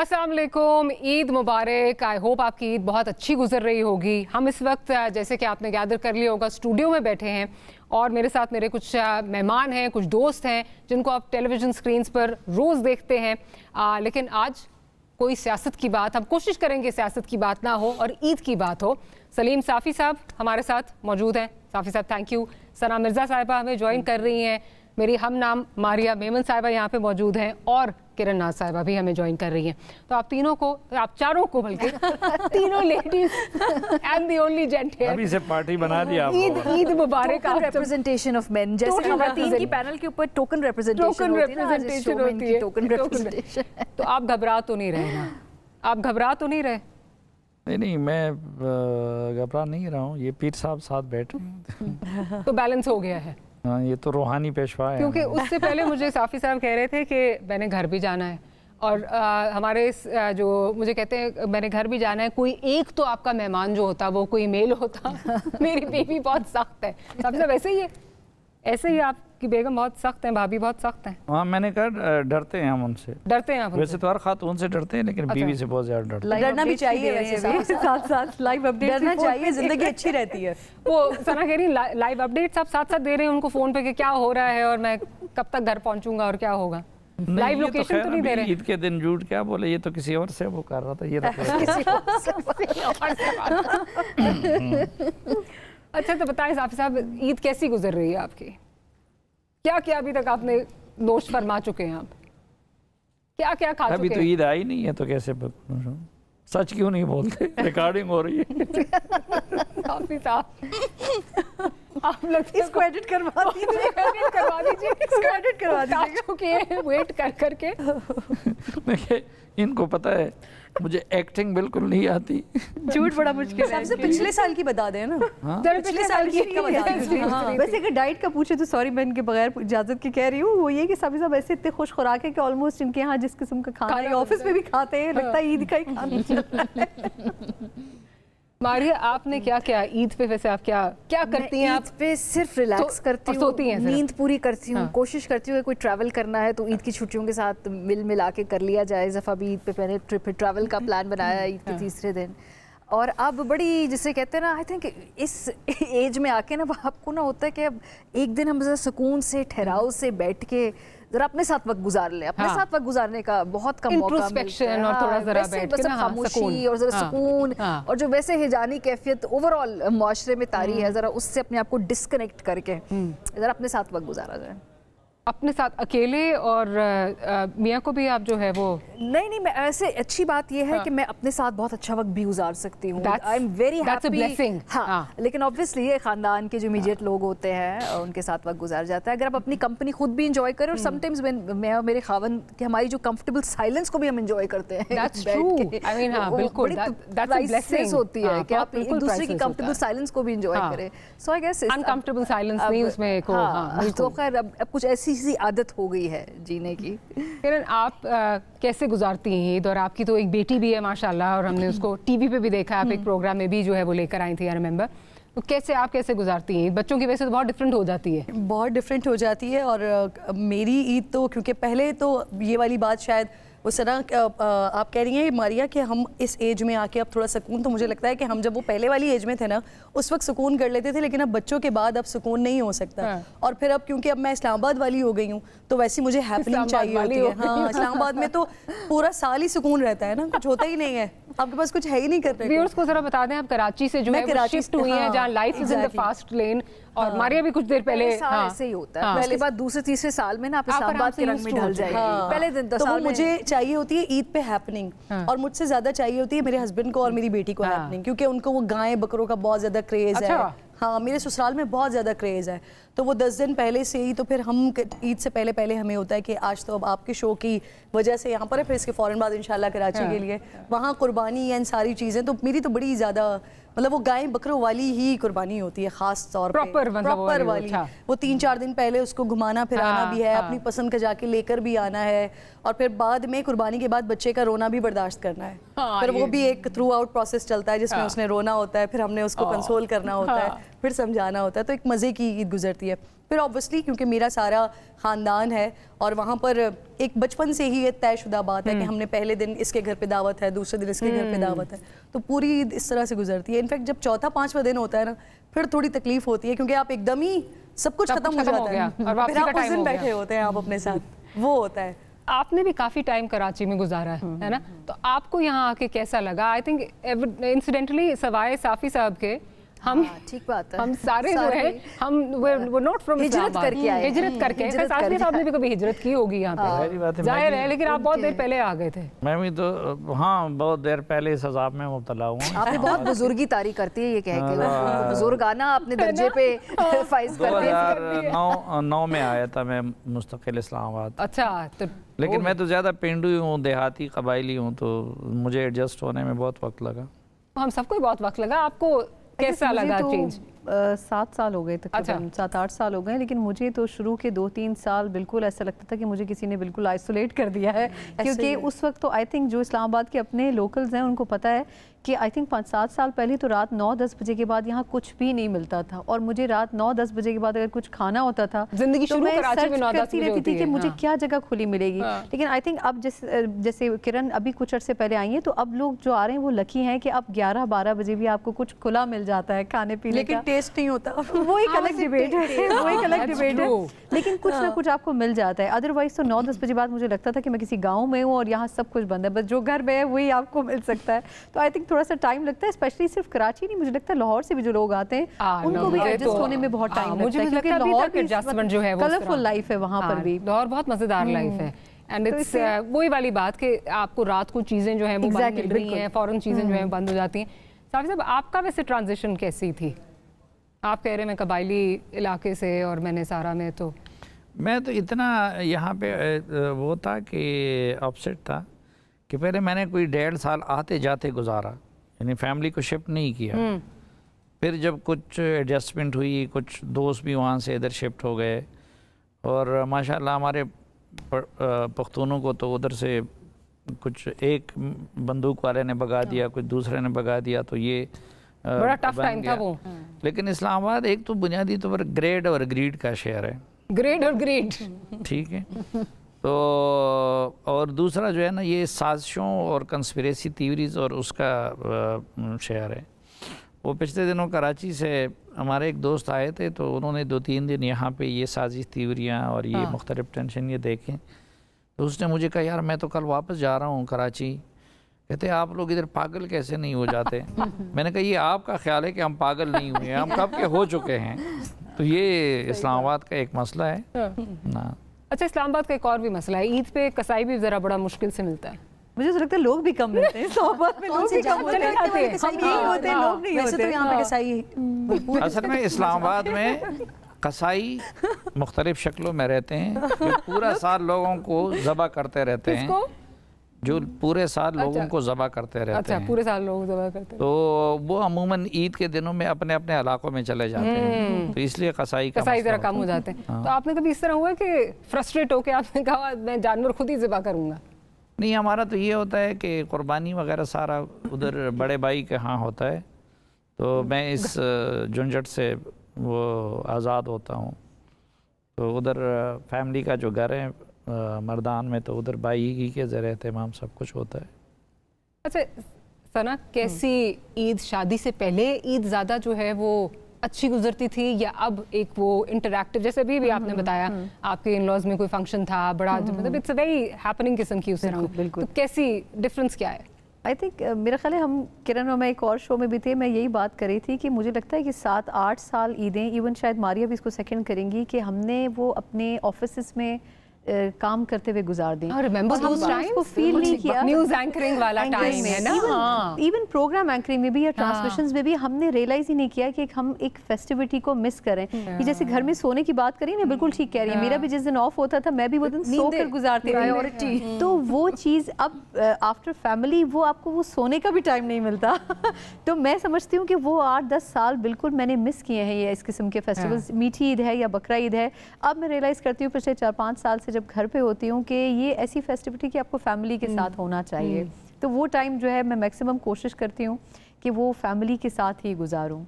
अस्सलाम वालेकुम, ईद मुबारक। I hope आपकी ईद बहुत अच्छी गुजर रही होगी। हम इस वक्त जैसे कि आपने गैदर कर लिया होगा स्टूडियो में बैठे हैं और मेरे साथ मेरे कुछ मेहमान हैं, कुछ दोस्त हैं जिनको आप टेलीविज़न स्क्रीन्स पर रोज़ देखते हैं। लेकिन आज कोई सियासत की बात, हम कोशिश करेंगे सियासत की बात ना हो और ईद की बात हो। सलीम साफ़ी साहब हमारे साथ मौजूद हैं। साफ़ी साहब थैंक यू। सना मिर्ज़ा साहिबा हमें ज्वाइन कर रही हैं। मेरी हम नाम मारिया मेमन साहिबा यहाँ पे मौजूद हैं और किरण नाज साहिबा भी हमें ज्वाइन कर रही हैं। तो आप तीनों को, आप चारों को बल्कि तीनों ladies and the only gent here, अभी से पार्टी बना दिया आपको। ईद मुबारक। रिप्रेजेंटेशन ऑफ मेन, जैसे हमारे तीन की पैनल के ऊपर टोकन रिप्रेजेंटेशन होती है। Token representation. तो आप घबरा तो नहीं रहे ना? आप घबरा तो नहीं रहे? नहीं, मैं घबरा नहीं रहा हूँ। ये पीर साहब साथ बैठे हैं तो बैलेंस हो गया है। हाँ, ये तो रूहानी पेशवा है। क्योंकि उससे पहले मुझे साफ़ी साहब कह रहे थे कि मैंने घर भी जाना है और हमारे जो मुझे कहते हैं मैंने घर भी जाना है, कोई एक तो आपका मेहमान जो होता वो कोई मेल होता। मेरी बेबी बहुत सख्त है। साफ़ी साहब ऐसे ही आपकी बेगम बहुत सख्त है, भाभी बहुत सख्त है। हाँ, मैंने कहा डरते हैं हम उनसे। डरते हैं आप उनसे? वैसे तो हर खातून से डरते हैं लेकिन बीवी से बहुत ज्यादा डरते हैं। डरना भी चाहिए वैसे, साथ साथ लाइव अपडेट डरना चाहिए, जिंदगी अच्छी रहती है। वो सना कह रही लाइव अपडेट्स आप साथ साथ दे रहे हैं उनको फोन पे कि क्या हो रहा है और मैं कब तक घर पहुंचूंगा और क्या होगा। लाइव लोकेशन तो नहीं दे रहे। ईद के दिन झूठ क्या बोले, ये तो किसी और से वो कर रहा था, ये अच्छा तो बताएं साफ़ी साहब, ईद कैसी गुजर रही है आपकी? क्या क्या अभी तक आपने नोश फरमा चुके हैं? आप क्या क्या खा चुके हैं? अभी तो ईद आई नहीं है तो कैसे सच क्यों नहीं बोलते? रिकॉर्डिंग हो रही है। साफ़ी साहब आप लोग इसको एडिट करवा दीजिए, वेट कर करके। इनको पता है मुझे एक्टिंग बिल्कुल नहीं आती। झूठ बड़ा मुश्किल है। सबसे पिछले साल की बता दें ना। हाँ? पिछले साल की का बता दें। वैसे अगर डाइट का पूछे तो सॉरी, मैं इनके बगैर इजाजत के कह रही हूँ। वो ये कि साफ़ी साहब ऐसे इतने खुश खुराक है कि ऑलमोस्ट इनके यहाँ जिस किस्म का खाना है ऑफिस में भी खाते हैं, लगता है ईद का ही खाना चल रहा है। मारिया आपने क्या क्या ईद पे, वैसे आप क्या क्या करती हैं? ईद पे सिर्फ रिलैक्स करती हूँ, सोती हैं, नींद पूरी करती हूँ। हाँ। कोशिश करती हूँ कि कोई ट्रैवल करना है तो ईद की छुट्टियों के साथ मिला के कर लिया जाए। इस दफ़ा भी ईद पे मैंने ट्रैवल का प्लान बनाया ईद के तीसरे दिन। और अब बड़ी जिसे कहते हैं ना, आई थिंक इस एज में आके ना आपको ना होता है कि अब एक दिन हम ज़रा सुकून से ठहराव से बैठ के जरा अपने साथ वक्त गुजार ले। अपने साथ वक्त गुजारने का बहुत कम मौका मिलता है। और थोड़ा जरा बैठ के ना खामोशी और जरा सुकून और जो वैसे हिजानी कैफियत ओवरऑल माशरे में तारी है, जरा उससे अपने आप को डिस्कनेक्ट करके जरा अपने साथ वक्त गुजारा जाए। अपने साथ अकेले, और मियाँ को भी आप जो है वो नहीं, मैं ऐसे अच्छी बात यह है कि मैं अपने साथ बहुत अच्छा वक्त भी गुजार सकती हूँ। I am very happy. हाँ, लेकिन ऑब्वियसली ये खानदान के जो इमीडिएट लोग होते हैं उनके साथ वक्त गुजार जाता है। अगर आप अपनी कंपनी खुद भी इंजॉय करें और समटाइम्स मैं और मेरे खावन की हमारी जो कंफर्टेबल साइलेंस को भी हम इंजॉय करते हैं। That's true. I mean, हाँ, बिल्कुल, that's a blessing होती है कि आप एक दूसरे की कंफर्टेबल साइलेंस को भी इंजॉय करें। सो आई गेस अनकंफर्टेबल साइलेंस नहीं उसमें को। तो खैर अब कुछ ऐसी आदत हो गई है जीने की। किरण आप कैसे गुजारती हैं ईद? और आपकी तो एक बेटी भी है माशाल्लाह, और हमने उसको टीवी पे भी देखा, आप एक प्रोग्राम में भी जो है वो लेकर आई थी, आई रिमेंबर। तो कैसे गुजारती हैं? बच्चों की वजह से तो बहुत डिफरेंट हो जाती है। बहुत डिफरेंट हो जाती है। और मेरी ईद तो क्योंकि पहले तो ये वाली बात शायद उस तरह आप कह रही हैं मारिया कि हम इस एज में आके अब थोड़ा सुकून, तो मुझे लगता है कि हम जब वो पहले वाली एज में थे ना उस वक्त सुकून कर लेते थे, लेकिन अब बच्चों के बाद अब सुकून नहीं हो सकता। हाँ। और फिर अब क्योंकि अब मैं इस्लामाबाद वाली हो गई हूँ तो वैसे मुझे हैपनिंग चाहिए होती है। हाँ, इस्लामाबाद में तो पूरा साल ही सुकून रहता है ना, कुछ होता ही नहीं है, आपके पास कुछ है ही नहीं करने को। व्यूअर्स को जरा बता दें, आप कराची से जो है शिफ्ट हुई हैं जहाँ life is in the fast lane, और मारिया भी कुछ देर पहले ऐसे ही होता है। पहले बात दूसरे तीसरे साल में ना आप इस्लामाबाद के रंग में ढल जाएगी। पहले दिन तो वो मुझे चाहिए होती है ईद पे हैपनिंग, और मुझसे ज्यादा चाहिए होती है मेरे हस्बैंड को और मेरी बेटी को हैपनिंग, क्योंकि उनको वो गाय बकरों का बहुत ज्यादा क्रेज है। हाँ, मेरे ससुराल में बहुत ज़्यादा क्रेज़ है, तो वो 10 दिन पहले से ही, तो फिर हम ईद से पहले हमें होता है कि आज तो अब आपके शो की वजह से यहाँ पर है, फिर इसके फ़ौरन बाद इंशाल्लाह कराची के लिए वहाँ कुर्बानी है, इन सारी चीज़ें। तो मेरी तो बड़ी ज़्यादा मतलब वो गाय बकरों वाली ही कुर्बानी होती है, खास तौर पे प्रॉपर वाली। वो 3-4 दिन पहले उसको घुमाना फिराना भी है, अपनी पसंद का जाके लेकर भी आना है, और फिर बाद में कुर्बानी के बाद बच्चे का रोना भी बर्दाश्त करना है। फिर वो भी एक थ्रू आउट प्रोसेस चलता है जिसमें उसने रोना होता है, फिर हमने उसको कंसोल करना होता है, फिर समझाना होता है, तो एक मज़े की ईद गुजरती है। फिर ऑब्वियसली क्योंकि मेरा सारा ख़ानदान है और वहाँ पर एक बचपन से ही ये तयशुदा बात है कि हमने पहले दिन इसके घर पे दावत है, दूसरे दिन इसके घर पे दावत है, तो पूरी ईद इस तरह से गुजरती है। इनफैक्ट जब चौथा पांचवा दिन होता है ना, फिर थोड़ी तकलीफ होती है क्योंकि आप एकदम ही सब कुछ खत्म हो जाता है, फिर आप उस दिन बैठे होते हैं आप अपने साथ, वो होता है। आपने भी काफी टाइम कराची में गुजारा है ना, तो आपको यहाँ आके कैसा लगा? आई थिंक इंसिडेंटली सवाए साफी साहब के हम ठीक बात है, हम सारे जो है हम वो नॉट फ्रॉम हिजरत करके आए, हिजरत करके साफी साहब ने भी कभी हिजरत की होगी यहाँ पे, जाहिर है, लेकिन आप बहुत देर पहले आ गए थे। मैं भी तो हाँ बहुत देर पहले इस अजाब में मुब्तला हुआ। आपने बहुत बुजुर्गी तारी करती है ये कह के, बुजुर्ग आना अपने दर्जे पे फाइज करते हैं। 2009 में आया था मैं मुस्तकिल इस्लामाबाद। अच्छा, तो लेकिन मैं तो ज़्यादा पेंडू हूँ, देहाती कबायली हूँ, तो मुझे एडजस्ट होने में बहुत वक्त लगा। हम सबको बहुत वक्त लगा। आपको कैसा लगा चेंज? 7 साल हो गए तकरीबन, 7-8 साल हो गए, लेकिन मुझे तो शुरू के 2-3 साल बिल्कुल ऐसा लगता था कि मुझे किसी ने बिल्कुल आइसोलेट कर दिया है, क्योंकि उस वक्त तो आई थिंक जो इस्लामाबाद के अपने लोकल्स हैं उनको पता है कि आई थिंक 5-7 साल पहले तो रात 9-10 बजे के बाद यहाँ कुछ भी नहीं मिलता था, और मुझे रात 9-10 बजे के बाद अगर कुछ खाना होता था जिंदगी तो मैं सर्च करती रहती थी कि मुझे क्या जगह खुली मिलेगी। लेकिन आई थिंक अब जैसे किरण अभी कुछ अर्से पहले आई है, तो अब लोग जो आ रहे हैं वो लकी हैं कि अब 11-12 बजे भी आपको कुछ खुला मिल जाता है खाने पीने का, लेकिन टेस्ट नहीं होता, वो एक अलग डिबेट है, वो एक अलग डिबेट है, लेकिन कुछ ना कुछ आपको मिल जाता है। अदरवाइज तो 9-10 बजे बाद मुझे लगता था कि मैं किसी गाँव में हूँ और यहाँ सब कुछ बंद है, बस जो घर में है वही आपको मिल सकता है। तो आई थिंक थोड़ा सा टाइम लगता है, स्पेशली सिर्फ कराची नहीं, मुझे लगता है लाहौर से भी जो लोग आते हैं उनको भी एडजस्ट होने में बहुत टाइम लगता है, क्योंकि लाहौर की एडजस्टमेंट जो है वो कलरफुल लाइफ है वहाँ पर भी, लाहौर बहुत मजेदार लाइफ है। एंड इट्स वही वाली बात कि आपको रात को चीजें जो है वो बंद मिल रही हैं, फौरन चीजें जो है बंद हो जाती हैं। साफी साहब, आपका वैसे ट्रांजिशन कैसी थी? आप कह रहे हैं मैं कबायली इलाके से और मैंने सारा में, तो मैं तो इतना यहाँ पे वो था कि अपसेट था कि पहले मैंने कोई 1.5 साल आते जाते गुजारा, यानी फैमिली को शिफ्ट नहीं किया। फिर जब कुछ एडजस्टमेंट हुई, कुछ दोस्त भी वहाँ से इधर शिफ्ट हो गए, और माशाल्लाह हमारे पख्तूनों को तो उधर से कुछ एक बंदूक वाले ने भगा दिया, कुछ दूसरे ने भगा दिया, तो ये बड़ा टफ टाइम था वो। लेकिन इस्लामाबाद एक तो बुनियादी तौर पर ग्रेड और ग्रीड का शहर है, ग्रेड और ग्रीड, ठीक है। तो और दूसरा जो है ना, ये साजिशों और कंस्पिरेसी थ्योरीज और उसका शहर है। वो पिछले दिनों कराची से हमारे एक दोस्त आए थे, तो उन्होंने 2-3 दिन यहाँ पे ये साजिश थ्योरियाँ और ये मुख्तलिफ टेंशन ये देखें, तो उसने मुझे कहा यार मैं तो कल वापस जा रहा हूँ कराची, कहते आप लोग इधर पागल कैसे नहीं हो जाते? मैंने कहा ये आपका ख्याल है कि हम पागल नहीं हुए, हम कब के हो चुके हैं। तो ये इस्लामाबाद का एक मसला है ना। अच्छा, इस्लामाबाद का एक और भी मसला है, ईद पे कसाई भी जरा बड़ा मुश्किल से मिलता है। मुझे तो लगता है लोग भी कम मिलते हैं इस्लामाबाद में, लोग भी कम होते हैं, हम नहीं होते, लोग नहीं होते। तो यहाँ पे कसाई असल में इस्लामाबाद में कसाई मुख्तलिफ शक्लों में रहते हैं, जो पूरा साल लोगों को ज़बह करते रहते हैं, जो पूरे साल लोगों को ज़बह करते रहते हैं। पूरे साल लोग ज़बह करते हैं। तो वो अमूमन ईद के दिनों में अपने अपने इलाकों में चले जाते हैं, तो इसलिए कसाई ज़रा कम हो जाते हैं। तो आपने कभी इस तरह हुआ कि फ्रस्ट्रेट होकर आपने कहा मैं जानवर खुद ही ज़बह करूँगा? नहीं, हमारा तो ये होता है कि कुर्बानी वगैरह सारा उधर बड़े भाई के यहाँ होता है, तो मैं इस झंझट से वो आज़ाद होता हूँ। तो उधर फैमिली का जो घर है मर्दान में, तो उधर भाई ही के ज़रिए तमाम सब कुछ होता है। अच्छा सना, कैसी ईद, शादी से पहले ईद ज़्यादा जो है वो अच्छी गुजरती थी, या अब एक वो इंटरैक्टिव, जैसे अभी भी आपने बताया आपके इन लॉज में कोई फंक्शन था बड़ा, मतलब इट्स अ वेरी हैपनिंग किस्म की उस तरह, तो कैसी डिफरेंस क्या है? आई थिंक मेरा ख्याल है हम किरण और मैं एक और शो में भी थे, मैं यही बात कर रही थी कि मुझे लगता है कि 7-8 साल ईदें, इवन शायद मारिया भी इसको सेकंड करेंगी, कि हमने वो अपने ऑफिस में काम करते हुए गुजार दी। को फील नहीं किया, न्यूज़ एंकरिंग वाला टाइम है ना, इवन प्रोग्राम एंकरिंग में भी या ट्रांसमिशंस में भी हमने रियलाइज ही नहीं किया कि हम एक फेस्टिविटी को मिस करें। ये जैसे घर में सोने की बात करी ना, बिल्कुल ठीक कह रही है, मेरा भी जिस दिन ऑफ होता था मैं भी वो दिन सोकर गुजारती थी, तो वो चीज़ अब आफ्टर फैमिली वो आपको वो सोने का भी टाइम नहीं मिलता। तो मैं समझती हूँ कि वो 8-10 साल बिल्कुल मैंने मिस किए हैं ये इस किस्म के फेस्टिवल्स, मीठी ईद है या बकरा ईद है। अब मैं रियलाइज़ करती हूँ पिछले 4-5 साल से जब घर पे होती हूँ कि ये ऐसी फेस्टिविटी कि आपको फैमिली के साथ होना चाहिए, तो वो टाइम जो है मैं मैक्सिमम कोशिश करती हूँ कि वो फैमिली के साथ ही गुजारूँ।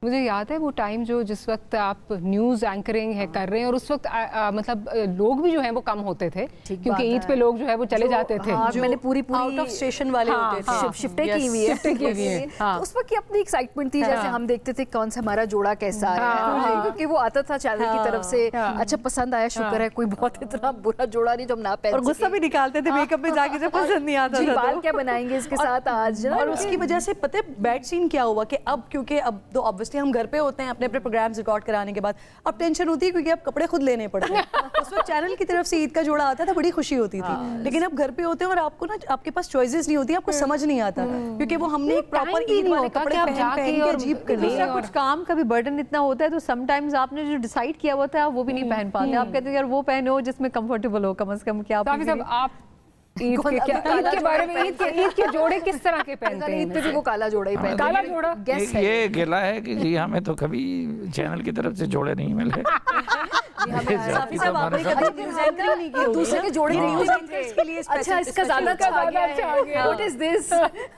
मुझे याद है वो टाइम जो जिस वक्त आप न्यूज़ एंकरिंग है कर रहे हैं और उस वक्त मतलब लोग भी जो हैं वो कम होते थे क्योंकि ईद पे लोग जो है वो चले जाते थे। मैंने पूरी आउट ऑफ स्टेशन वाले होते थे, शिफ्टें की हुई है, तो उस वक्त की अपनी एक्साइटमेंट थी। जैसे हम देखते थे कौन सा हमारा जोड़ा कैसा है, क्योंकि वो आता था चैनल की तरफ से, अच्छा पसंद आया, शुक्र है कोई बहुत इतना बुरा जोड़ा नहीं जो हम ना पहन, और गुस्सा भी निकालते थे मेकअप में जाके जब पसंद नहीं आता था। बाल क्या बनाएंगे इसके साथ आज। और उसकी वजह से पता है बैड सीन क्या हुआ कि अब क्योंकि अब तो ऑब्वियसली हम घर पे होते हैं अपने अपने प्रोग्राम्स रिकॉर्ड कराने के बाद, अब टेंशन होती है क्योंकि अब कपड़े खुद लेने पड़ते हैं। उस वक्त चैनल की तरफ से ईद का जोड़ा आता था, बड़ी खुशी होती थी, लेकिन अब घर पे होते हैं और आपको ना आपके पास चॉइसेस नहीं होती, आपको समझ नहीं आता क्योंकि वो हमने एक प्रॉपर ईद वाले कपड़े पहन के अजीब कर लिया। कुछ काम का भी बर्डन इतना होता है तो समटाइम्स आपने जो डिसाइड किया हुआ था वो भी नहीं पहन पाते। आप कहते हैं यार वो पहनो जिसमें कंफर्टेबल हो कम से कम। क्या आप ईद के बारे में ईद के जोड़े किस तरह के पहनते हैं? ईद पे भी वो काला जोड़ा ही पहनते हैं। काला जोड़ा ये गिला है कि जी हमें तो कभी चैनल की तरफ से जोड़े नहीं मिले। दूसरे के जोड़े न्यूज़ एंकर्स के लिए अच्छा इसका ज्यादा अच्छा आ गया। What is this?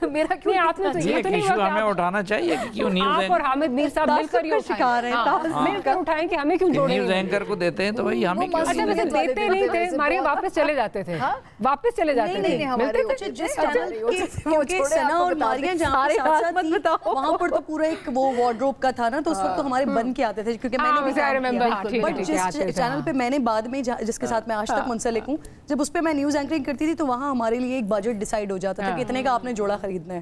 मेरा क्यों आपने तो ये तो नहीं हुआ हमें उठाना चाहिए कि क्यों न्यूज़ आप और हामिद मीर साहब मिलकर ही शिकार हैं, मिलकर उठाएं कि हमें क्यों जोड़े। न्यूज़ एंकर को देते हैं तो भाई हमें क्यों? अच्छा वैसे देते नहीं थे, हमारे वापस चले जाते थे, वापस चले जाते थे। हमारे जिस चैनल के सना और मारिया जहाँ वहाँ पर तो पूरा एक वो वार्डरोब का था ना, तो उस वक्त तो हमारे बन के आते थे क्योंकि मैंने भी बट जिस चैनल पे मैंने बाद में जिसके साथ मैं आज तक मुंसलिक हूँ, जब उस पे मैं न्यूज़ एंकरिंग करती थी तो वहाँ हमारे लिए एक बजट डिसाइड हो जाता था कि इतने का आपने जोड़ा खरीदना है,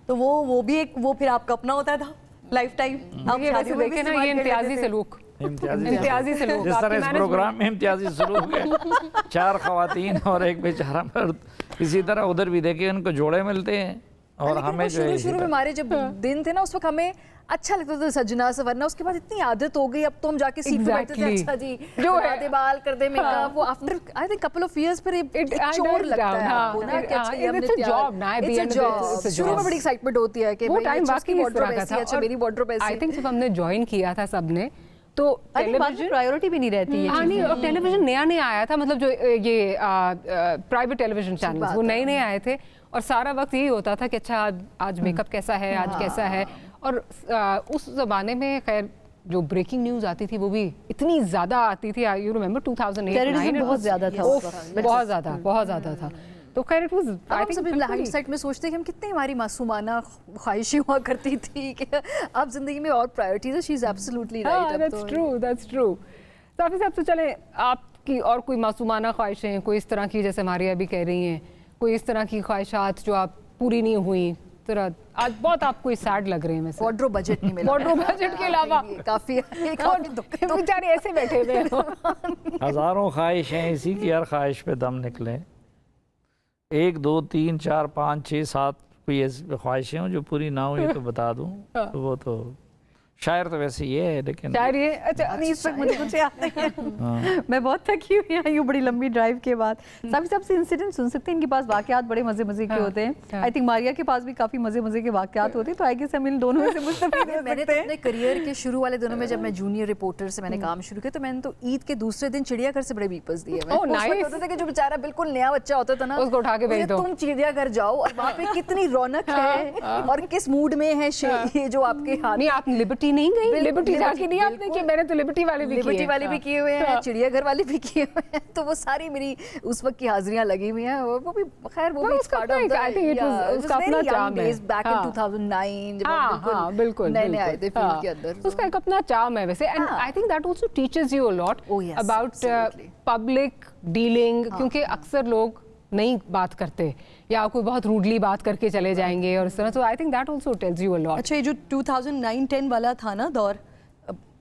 तो वो भी एक वो फिर आपका अपना होता था लाइफ टाइम। आप शादी में देखें ना, ये इम्तियाजी सलूक, इम्तियाजी सलूक जिस तरह इस प्रोग्राम में इम्तियाजी सलूक है, 4 खवातीन और एक बेचारा मर्द, इसी तरह उधर भी देखे उनको जोड़े मिलते हैं। और हमें जो शुरू में हमारे जब दिन थे ना उस वक्त हमें अच्छा लगता था सजना सवरना, उसके बाद इतनी आदत हो गई, अब तो हम जाके सीट पे बैठते थे, अच्छा जी जो है बाल कर दे मेकअप, वो after I think couple of years फिर एक चोर लगता है आपको ना कि अच्छा ये हमने जॉब ना है, शुरू में बड़ी एक्साइटमेंट होती है कि वो टाइम वाकई वार्डरोब ऐसी है, अच्छा मेरी वार्डरोब ऐसी। आई थिंक जब हमने ज्वाइन किया था सबने तो टेलीविजन प्रायोरिटी भी नहीं रहती है। हाँ नहीं, टेलीविजन नया आया था, मतलब जो ये प्राइवेट टेलीविजन चैनल वो नए आए थे और सारा वक्त यही होता था कि अच्छा आज मेकअप कैसा है, आज कैसा है। और उस ज़माने में खैर जो ब्रेकिंग न्यूज़ आती थी वो भी इतनी ज़्यादा आती थी। यू रिमेंबर 2008-9 बहुत ज़्यादा था, बहुत ज़्यादा था। तो खैर इट वाज आई थिंक सभी हाइंडसाइट में सोचते हैं कि हम कितनी हमारी मासूमाना ख्वाहिशें हुआ करती थी कि अब जिंदगी में और प्रायोरिटीज है। She is absolutely right. That's true. Safi साहब से चले, आपकी और कोई मासूमाना ख्वाहिशें कोई इस तरह की, जैसे मारिया भी कह रही हैं, कोई इस तरह की ख्वाहिशात जो आप पूरी नहीं हुई, तरह आज बहुत आपको सैड लग रहे हैं? वैसे वार्डरोब बजट नहीं मिला, वार्डरोब बजट के अलावा काफी बेचारे ऐसे बैठे हुए हैं। हजारों ख्वाहिशें, इसी की हर ख्वाहिश पे दम निकले। 1 2 3 4 5 6 7 कोई ऐसी ख्वाहिशें हो जो पूरी ना हुई तो बता दूं। तो वो तो शायर तो वैसे ये है, लेकिन शायर ये अच्छा नहीं, इस वक्त मुझे कुछ याद नहीं है। मैं बहुत थकी हुई आई हूँ बड़ी लंबी ड्राइव के बाद। सभी सबसे इंसिडेंट सुन सकते हैं, इनके पास वाकयात बड़े मजे मजे के होते हैं। आई थिंक मारिया के पास भी काफी मजे मजे के वाकयात होते हैं, तो आई गेस हम इन दोनों में से मुस्तफीद हो मैंने सकते हैं। अपने करियर के शुरू वाले दिनों में जब मैं जूनियर रिपोर्टर से मैंने काम शुरू किया, तो मैंने तो ईद के दूसरे दिन चिड़ियाघर से बड़े बीपर्स दिए। होता था कि जो बेचारा बिल्कुल नया बच्चा होता था ना, उसको उठा के भेज दो, तुम चिड़ियाघर जाओ और वहाँ पे कितनी रौनक है और किस मूड में है ये जो आपके हाथ। नहीं, आप लिबर्टी नहीं गई? लिबर्टी जाके नहीं आपने कि मैंने तो लिबर्टी वाले भी किए हुए हैं, चिड़ियाघर वाले भी किए हुए हैं, तो वो सारी मेरी उस वक्त की हाजिरियां लगी हुई हैं। वो भी खैर वो भी part of the, I think उसका अपना चार्म है। बैक इन 2009 जब हम बिल्कुल नए आए थे फील्ड के अंदर, उसका एक अपना चार्म है वैसे। And I think that also teaches you a lot about public dealing, क्योंकि अक्सर लोग नहीं बात करते या कोई बहुत रूडली बात करके चले जाएंगे और इस तरह। तो I think that also tells you a lot. अच्छा, ये जो 2009-10 वाला था ना दौर,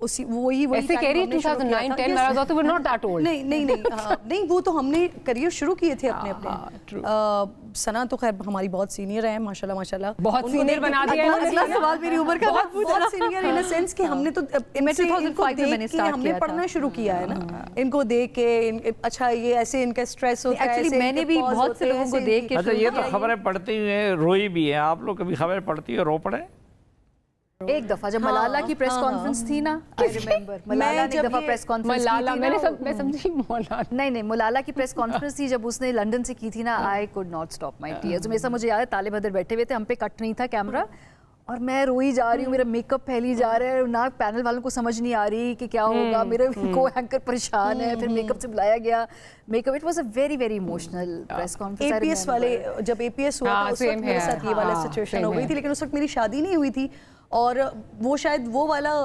उसी वही ऐसे कह रही 2009-10 वाला दौर, तो we're not that old। नहीं वो तो हमने करियर शुरू किए थे अपने। सना तो खैर हमारी बहुत सीनियर है माशाल्लाह माशाल्लाह, बहुत सीनियर बना दिया है। सवाल मेरी उम्र का बहुत सीनियर इन द सेंस कि हमने तो 2005 में मैंने स्टार्ट हमने पढ़ना शुरू किया है ना, इनको देख के अच्छा ये ऐसे इनका स्ट्रेस होता है। एक्चुअली मैंने भी बहुत से लोगों को देख के, अच्छा ये तो खबरें पढ़ती हुई रोई भी है, आप लोग कभी खबर पढ़ती है रो पड़े? एक दफा जब मलाला की प्रेस कॉन्फ्रेंस थी ना, आई रिमेंबर मलाला ने एक दफा प्रेस कॉन्फ्रेंस मलाला, मैं समझी मौलाना, नहीं मलाला की प्रेस कॉन्फ्रेंस थी जब उसने लंदन से की थी ना। I could not stop my tears. हमेशा मुझे याद है ताले बदर बैठे हुए थे, हम पे कट नहीं था कैमरा, और मैं रोई जा रही हूँ, मेरा मेकअप फैली जा रहा है ना, पैनल वालों को समझ नहीं आ रही कि क्या होगा, मेरे को एंकर परेशान है, फिर मेकअप से बुलाया गया, makeup, it was a very very emotional press conference. APS वाले, जब एपीएस हुआ था उस वक्त मेरे साथ ये वाला सिचुएशन हो गई थी, लेकिन उस वक्त मेरी शादी नहीं हुई थी, और वो शायद वो वाला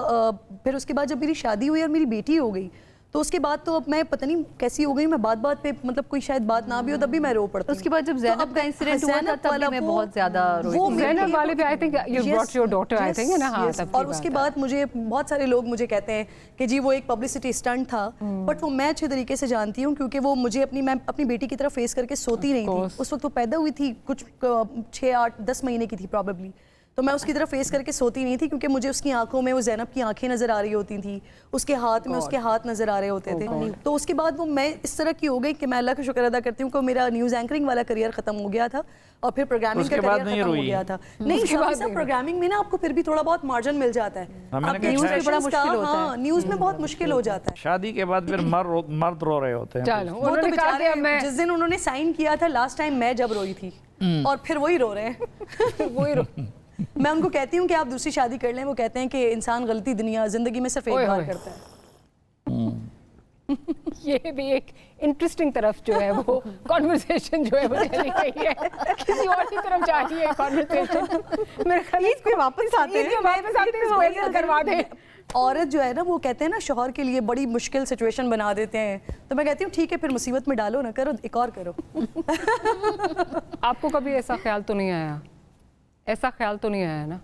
फिर उसके बाद जब मेरी शादी हुई और मेरी बेटी हो गई, तो उसके बाद तो अब मैं पता नहीं कैसी हो गई, मैं बात पे मतलब कोई शायद बात ना भी हो तब भी मैं रो पड़ती हूँ। उसके बाद जब ज़ैनब का इंसिडेंट हुआ था तब भी मैं बहुत ज़्यादा रोई थी। ज़ैनब वाले पे I think you brought your daughter, I think, है ना? हाँ, तब और उसके बाद मुझे बहुत सारे लोग मुझे कहते हैं कि जी वो एक पब्लिसिटी स्टंट था, बट वो मैं अच्छे तरीके से जानती हूँ, क्योंकि वो मुझे मैं अपनी बेटी की तरफ फेस करके सोती नहीं थी। उस वक्त वो पैदा हुई थी, कुछ 6, 8, 10 महीने की थी प्रॉबेबली, तो मैं उसकी तरफ फेस करके सोती नहीं थी, क्योंकि मुझे उसकी आंखों में वो ज़ैनब की आंखें नज़र आ रही होती थी, उसके हाथ में उसके हाथ नज़र आ रहे होते थे। तो उसके बाद वो मैं इस तरह की हो गई कि मैं अल्लाह का शुक्र अदा करती हूँ कि मेरा न्यूज़ एंकरिंग वाला करियर ख़त्म हो गया था और फिर प्रोग्रामिंग का करियर ख़त्म हो गया था। नहीं, सब प्रोग्रामिंग में ना आपको फिर भी थोड़ा बहुत मार्जिन मिल जाता है, न्यूज़ में बड़ा मुश्किल होता है, न्यूज़ में बहुत मुश्किल हो जाता है। शादी के बाद फिर मर्द रो रहे होते हैं। वो तो बेचारे जिस दिन उन्होंने साइन किया था लास्ट टाइम, मैं जब रोई थी, और फिर वही रो रहे हैं। वही मैं उनको कहती हूँ कि आप दूसरी शादी कर लें, वो कहते हैं कि इंसान गलती दुनिया जिंदगी में सिर्फ एक बार करता है। ये भी एक इंटरेस्टिंग तरफ जो है वो कॉन्वर्सेशन जो है वो चली गई है, किसी और की तरफ जा रही है कॉन्वर्सेशन। मेरे ख्याल ईद पे वापस आते हैं, करवा दें। औरत जो है ना, वो कहते हैं ना शौहर के लिए बड़ी मुश्किल सिचुएशन बना देते हैं, तो मैं कहती हूँ ठीक है, फिर मुसीबत में डालो ना, करो एक और करो। आपको कभी ऐसा ख्याल तो नहीं आया? ऐसा ख्याल तो नहीं आया ना?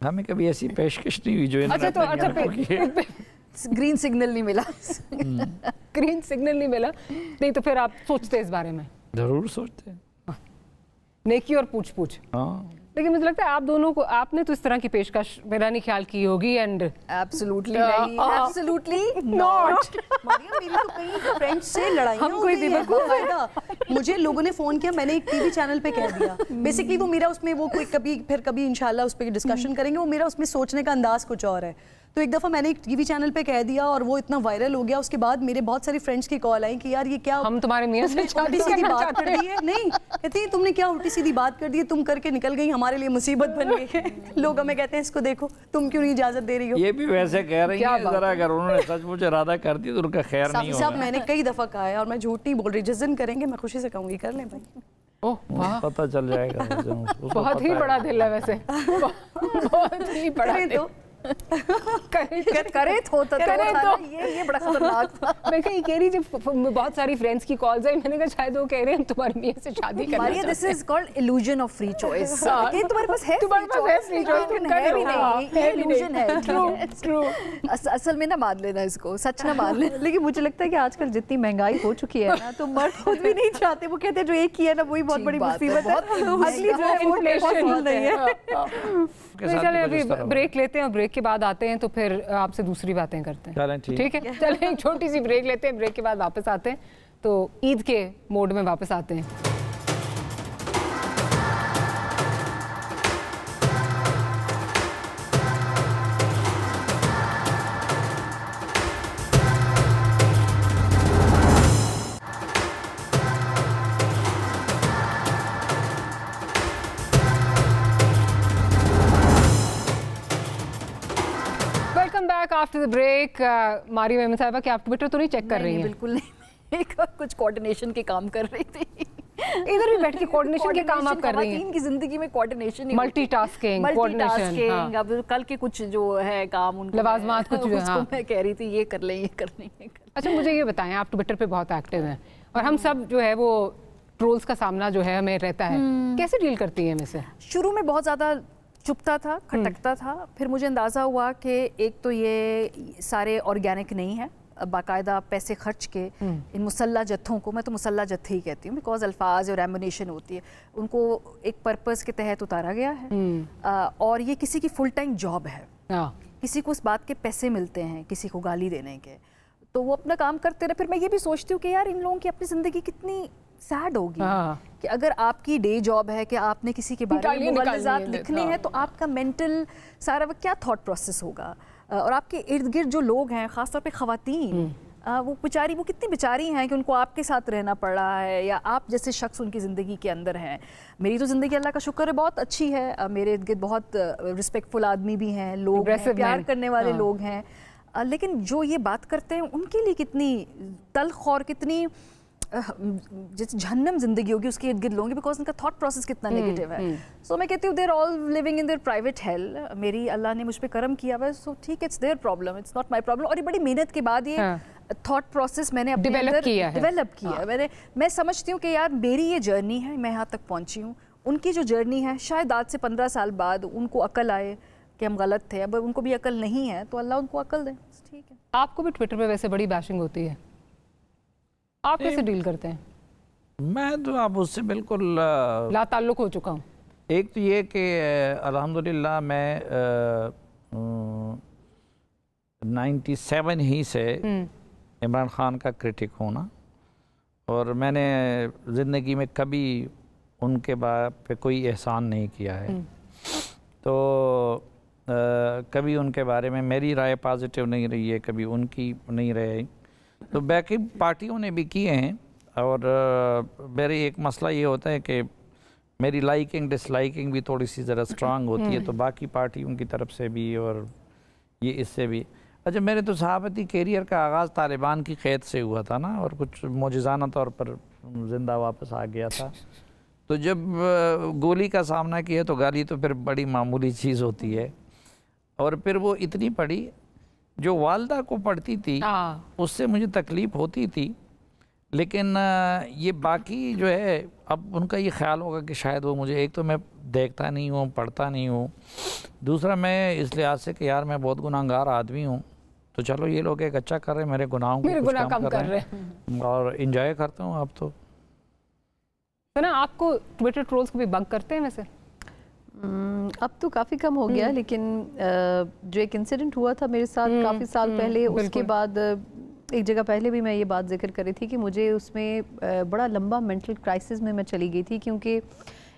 हमें कभी ऐसी पेशकश नहीं हुई जो ग्रीन सिग्नल नहीं मिला। ग्रीन सिग्नल नहीं मिला, नहीं तो फिर आप सोचते इस बारे में? जरूर सोचते हैं, नेकी और पूछ। हाँ, लेकिन मुझे लगता है आप दोनों को, आपने तो इस तरह की पेशकश मेरा नहीं ख्याल की होगी। एंड एब्सोल्युटली नहीं, एब्सोल्युटली नॉट। मारिया, मेरी तो कई फ्रेंड्स से लड़ाइयां हो गई हैं। मुझे लोगों ने फोन किया, मैंने एक टीवी चैनल पे कह दिया, बेसिकली वो मेरा उसमें वो कोई कभी इंशाल्लाह उस पर डिस्कशन करेंगे, वो मेरा उसमें सोचने का अंदाज कुछ और है। तो एक दफ़ा मैंने एक टीवी चैनल पे कह दिया और वो इतना वायरल हो गया, उसके बाद मेरे बहुत सारी फ्रेंड्स की कॉल आई कि यार ये क्या, हम तुम्हारे मियां से उल्टी सीधी बात कर दी है। नहीं, कहती है तुमने क्या उल्टी सीधी बात कर दी है, तुम करके निकल गई, हमारे लिए मुसीबत बन गई। लोग हमें कहते हैं इसको देखो, तुम क्यों नहीं इजाजत दे रही हो। ये भी वैसे कह रही है, जरा अगर उन्होंने सचमुच इरादा कर दी तो उनका खैर नहीं होगा। साहब मैंने कई दफ़ा कहा है और मैं झूठ नहीं बोल रही, जिस दिन करेंगे मैं खुशी से कहूँगी कर लें भाई। ओह वाह, पता चल जाएगा। बहुत ही बड़ा दिल है वैसे, बहुत ही बड़ा दिल। करे तो ये बड़ा खतरनाक था। मैं कह रही जब बहुत सारी फ्रेंड्स की कॉल्स आई, मैंने कहा शायद वो कह रहे हैं तुम्हारी मियां से शादी करना चाहते हैं। This is called illusion of free choice. कि तुम्हारे पास है, तुम्हारे पास है फ्री चॉइस, तुम कर रही हो, ये इल्यूजन है। ट्रू। असल में ना मान लेना इसको, सच ना मान लेना। लेकिन मुझे लगता है कि आजकल जितनी महंगाई हो चुकी है ना, तो मर्द खुद भी नहीं चाहते, वो कहते हैं जो एक किया ना वही बहुत बड़ी मुसीबत है, अगली जो है वो इन्फ्लेशन नहीं है। चले अभी ब्रेक लेते हैं और ब्रेक के बाद आते हैं तो फिर आपसे दूसरी बातें करते हैं। ठीक है, चलें एक छोटी सी ब्रेक लेते हैं, ब्रेक के बाद वापस आते हैं तो ईद के मोड में वापस आते हैं। आफ्टर द ब्रेक मारी मेमन साहिबा, कि आप ट्विटर तो नहीं चेक कर रही हैं? बिल्कुल नहीं, कुछ कोऑर्डिनेशन के काम कर रही थी। इधर भी बैठ के कोऑर्डिनेशन के काम आप कर रही हैं? की जिंदगी में कोऑर्डिनेशन, मल्टीटास्किंग, कोऑर्डिनेशन। अब कल के कुछ जो है काम उनको लवाजमात कुछ जो है, मैं कह रही थी ये कर लें, ये कर लें। अच्छा मुझे ये बताएं, आप ट्विटर पे बहुत एक्टिव हैं और हम सब जो है वो ट्रोल्स का सामना जो है हमें रहता है, कैसे डील करती हैं इनसे? शुरू में बहुत ज़्यादा चुपता था, खटकता था, फिर मुझे अंदाज़ा हुआ कि एक तो ये सारे ऑर्गेनिक नहीं है, बाकायदा पैसे खर्च के इन मुसल्ला जत्थों को, मैं तो मुसल्ला जत्थे ही कहती हूँ बिकॉज अल्फाज और एमुनेशन होती है, उनको एक पर्पस के तहत उतारा गया है और ये किसी की फुल टाइम जॉब है। किसी को उस बात के पैसे मिलते हैं, किसी को गाली देने के, तो वो अपना काम करते रहे। फिर मैं ये भी सोचती हूँ कि यार इन लोगों की अपनी ज़िंदगी कितनी सैड होगी कि अगर आपकी डे जॉब है कि आपने किसी के बारे में मुगलजात लिखने हैं, तो आपका मेंटल सारा क्या थॉट प्रोसेस होगा और आपके इर्द गिर्द जो लोग हैं, ख़ासतौर पे ख़वातीन, वो बेचारी, वो कितनी बेचारी हैं कि उनको आपके साथ रहना पड़ रहा है या आप जैसे शख्स उनकी ज़िंदगी के अंदर हैं। मेरी तो ज़िंदगी अल्लाह का शुक्र है बहुत अच्छी है, मेरे इर्द गिर्द बहुत रिस्पेक्टफुल आदमी भी हैं, लोग हैं, प्यार करने वाले लोग हैं, लेकिन जो ये बात करते हैं उनके लिए कितनी तल्ख और कितनी जैसे जहन्नम जिंदगी होगी उसके इर्द गिर्द लोगों की, बिकॉज उनका थॉट प्रोसेस कितना नेगेटिव है। सो मैं कहती हूँ they're all living in their private hell. मेरी अल्लाह ने मुझ पर करम किया हुआ है, सो ठीक है, it's their problem, it's not my problem. और ये बड़ी मेहनत के बाद ये थॉट प्रोसेस मैंने अपने अंदर डेवलप किया है। मैं समझती हूँ कि यार मेरी ये जर्नी है, मैं यहाँ तक पहुँची हूँ, उनकी जो जर्नी है शायद आज से 15 साल बाद उनको अकल आए कि हम गलत थे, अब उनको भी अकल नहीं है तो अल्लाह उनको अकल दे, ठीक है। आपको भी ट्विटर पे वैसे बड़ी बैशिंग होती है, आप कैसे डील करते हैं? मैं तो आप उससे बिल्कुल ला ताल्लुक हो चुका हूँ। एक तो ये कि अल्हम्दुलिल्लाह मैं 97 ही से इमरान खान का क्रिटिक हूँ ना, और मैंने ज़िंदगी में कभी उनके पे कोई एहसान नहीं किया है, तो कभी उनके बारे में मेरी राय पॉजिटिव नहीं रही है, कभी उनकी नहीं रही। तो बाकी पार्टियों ने भी किए हैं, और मेरी एक मसला ये होता है कि मेरी लाइकिंग डिसलाइकिंग भी थोड़ी सी ज़रा स्ट्रांग होती है, तो बाकी पार्टियों की तरफ से भी और ये इससे भी। अच्छा, मेरे तो सहाफ़ती कैरियर का आगाज़ तालिबान की क़ैद से हुआ था ना, और कुछ मौजिज़ाना तौर पर ज़िंदा वापस आ गया था। तो जब गोली का सामना किया तो गाली तो फिर बड़ी मामूली चीज़ होती है, और फिर वो इतनी पड़ी जो वालदा को पढ़ती थी उससे मुझे तकलीफ़ होती थी, लेकिन ये बाकी जो है अब उनका ये ख्याल होगा कि शायद वो मुझे, एक तो मैं देखता नहीं हूँ, पढ़ता नहीं हूँ, दूसरा मैं इस लिहाज से कि यार मैं बहुत गुनाहगार आदमी हूँ, तो चलो ये लोग एक अच्छा कर रहे हैं, मेरे गुनाहों को कुछ कम कर रहे हैं और इंजॉय करता हूँ। अब तो ना आपको ट्विटर ट्रोल्स को भी बग करते हैं वैसे? अब तो काफ़ी कम हो गया, लेकिन जो एक इंसिडेंट हुआ था मेरे साथ काफ़ी साल पहले, उसके बाद एक जगह पहले भी मैं ये बात जिक्र कर रही थी कि मुझे उसमें बड़ा लंबा मेंटल क्राइसिस में मैं चली गई थी, क्योंकि